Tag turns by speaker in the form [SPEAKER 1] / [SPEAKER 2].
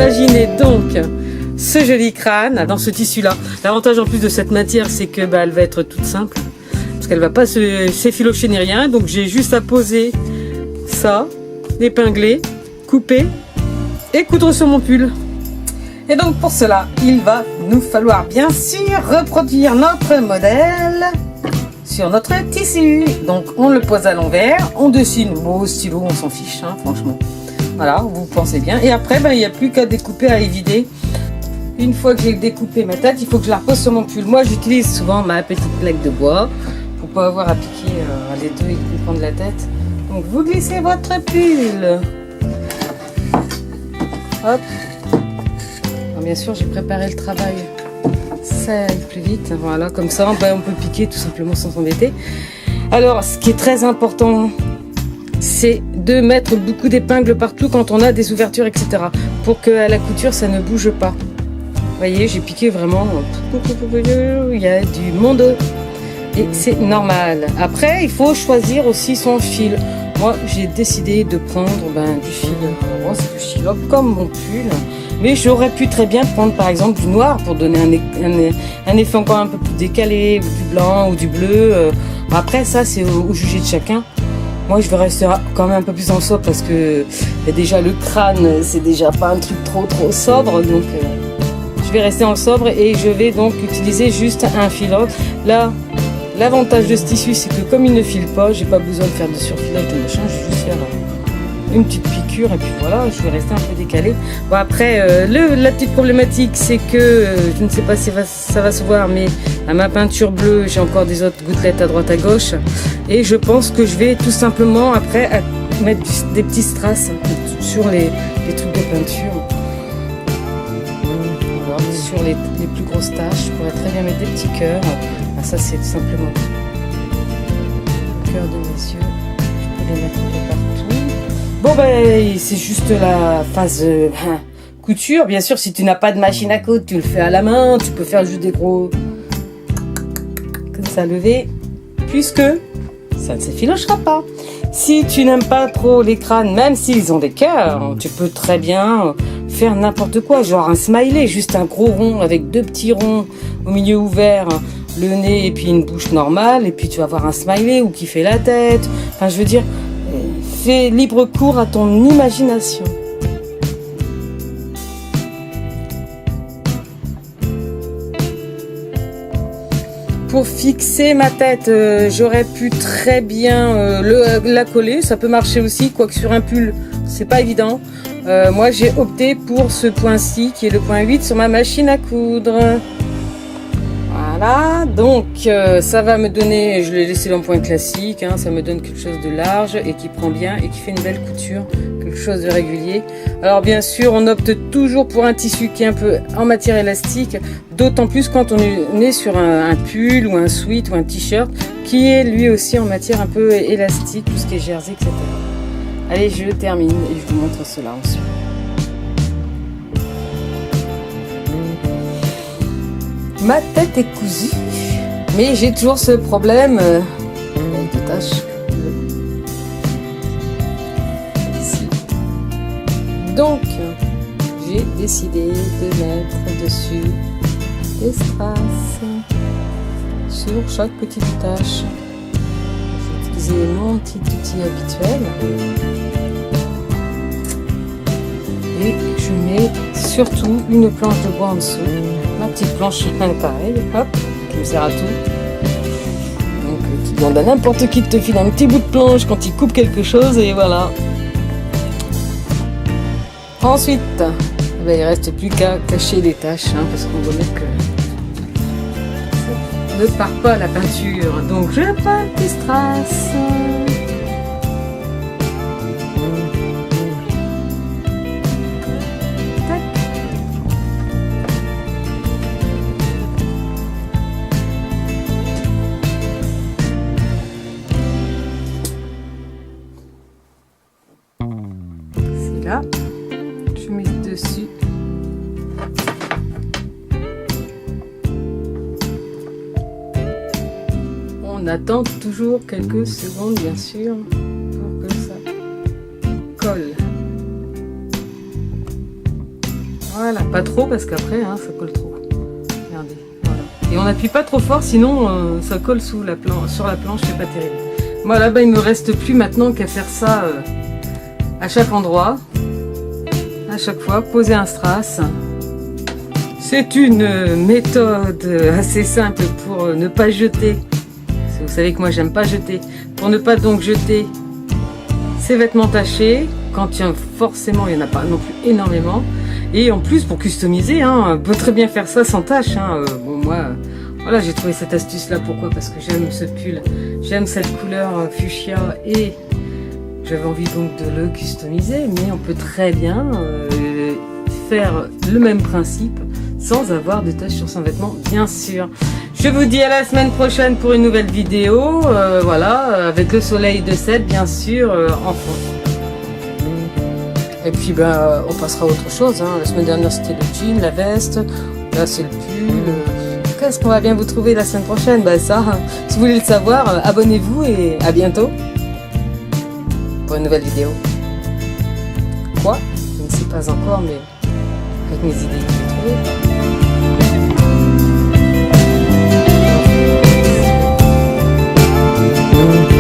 [SPEAKER 1] imaginez donc ce joli crâne dans ce tissu-là. L'avantage en plus de cette matière, c'est que elle va être toute simple. Parce qu'elle va pas s'effilocher ni rien. Donc j'ai juste à poser ça, épingler, couper et coudre sur mon pull. Et donc pour cela, il va nous falloir bien sûr reproduire notre modèle sur notre tissu. Donc on le pose à l'envers, on dessine au stylo, on s'en fiche, hein, franchement. Voilà, vous pensez bien. Et après, il n'y a plus qu'à découper, à évider. Une fois que j'ai découpé ma tête, il faut que je la repose sur mon pull. Moi, j'utilise souvent ma petite plaque de bois pour pas avoir à piquer les deux et puis prendre la tête. Donc vous glissez votre pull. Hop. Alors, bien sûr, j'ai préparé le travail. Ça aille plus vite. Voilà, comme ça, on peut piquer tout simplement sans s'embêter. Alors, ce qui est très important, c'est de mettre beaucoup d'épingles partout quand on a des ouvertures, etc. Pour qu'à la couture, ça ne bouge pas. Vous voyez, j'ai piqué vraiment. Il y a du monde. Et c'est normal. Après, il faut choisir aussi son fil. Moi, j'ai décidé de prendre du fil rose de Chilop comme mon pull. Mais j'aurais pu très bien prendre par exemple du noir pour donner un effet encore un peu plus décalé, ou du blanc ou du bleu. Après, ça, c'est au jugé de chacun. Moi, je vais rester quand même un peu plus en sobre parce que déjà le crâne, c'est déjà pas un truc trop sobre. Donc, je vais rester en sobre et je vais donc utiliser juste un fil. Là, l'avantage de ce tissu, c'est que comme il ne file pas, j'ai pas besoin de faire de surfilage de machin. Je vais juste faire une petite piqûre et puis voilà, je vais rester un peu décalé. Bon, après, la petite problématique, c'est que je ne sais pas si ça va se voir, mais à ma peinture bleue, j'ai encore des autres gouttelettes à droite à gauche. Et je pense que je vais tout simplement après mettre des petits strass sur les trucs de peinture. Voilà, sur les plus grosses taches, je pourrais très bien mettre des petits cœurs. Ah, ça, c'est tout simplement le cœur de mes yeux. Je peux les mettre un peu partout. Bon, c'est juste la phase couture. Bien sûr, si tu n'as pas de machine à coudre, tu le fais à la main. Tu peux faire juste des gros comme ça levé, puisque ça ne s'effilochera pas. Si tu n'aimes pas trop les crânes, même s'ils ont des cœurs, tu peux très bien faire n'importe quoi, genre un smiley, juste un gros rond avec deux petits ronds au milieu ouvert, le nez et puis une bouche normale, et puis tu vas avoir un smiley ou qui fait la tête. Enfin, je veux dire, fais libre cours à ton imagination. Pour fixer ma tête, j'aurais pu très bien la coller, ça peut marcher aussi, quoique sur un pull, c'est pas évident. Moi, j'ai opté pour ce point-ci, qui est le point 8 sur ma machine à coudre. Voilà, donc ça va me donner, je l'ai laissé en point classique, hein, ça me donne quelque chose de large et qui prend bien et qui fait une belle couture, quelque chose de régulier. Alors bien sûr, on opte toujours pour un tissu qui est un peu en matière élastique, d'autant plus quand on est sur un pull ou un sweat ou un t-shirt qui est lui aussi en matière un peu élastique, tout ce qui est jersey, etc. Allez, je termine et je vous montre cela ensuite. Ma tête est cousue, mais j'ai toujours ce problème de taches ici. Donc, j'ai décidé de mettre dessus des strass sur chaque petite tache. J'ai utilisé mon petit outil habituel et je mets surtout une planche de bois en dessous. Ma petite planche pareil, hop, qui me sert à tout. Donc tu demandes à n'importe qui de te filer un petit bout de planche quand il coupe quelque chose et voilà. Ensuite, il reste plus qu'à cacher les taches, hein, parce qu'on voit bien que ça ne part pas la peinture. Donc je prends un petit strass. Là, je mets dessus. On attend toujours quelques secondes, bien sûr, pour que ça colle. Voilà, pas trop parce qu'après hein, ça colle trop. Regardez, voilà. Et on n'appuie pas trop fort, sinon ça colle sur la planche, c'est pas terrible. Voilà, bah, il me reste plus maintenant qu'à faire ça à chaque endroit, à chaque fois, poser un strass. C'est une méthode assez simple pour ne pas jeter. Vous savez que moi j'aime pas jeter. Pour ne pas donc jeter ces vêtements tachés, quand forcément il n'y en a pas non plus énormément. Et en plus pour customiser, hein, on peut très bien faire ça sans tâche. Hein. Bon moi, voilà, j'ai trouvé cette astuce là. Pourquoi? Parce que j'aime ce pull, j'aime cette couleur fuchsia et j'avais envie donc de le customiser. Mais on peut très bien faire le même principe sans avoir de taches sur son vêtement, bien sûr. Je vous dis à la semaine prochaine pour une nouvelle vidéo, voilà, avec le soleil de 7, bien sûr, en fond. Et puis, ben, on passera à autre chose, hein. La semaine dernière, c'était le jean, la veste, là, c'est le pull. Qu'est-ce qu'on va bien vous trouver la semaine prochaine? Ben, ça, si vous voulez le savoir, abonnez-vous et à bientôt pour une nouvelle vidéo. Quoi? Je ne sais pas encore, mais avec mes idées que j'ai trouvées.
[SPEAKER 2] Thank you.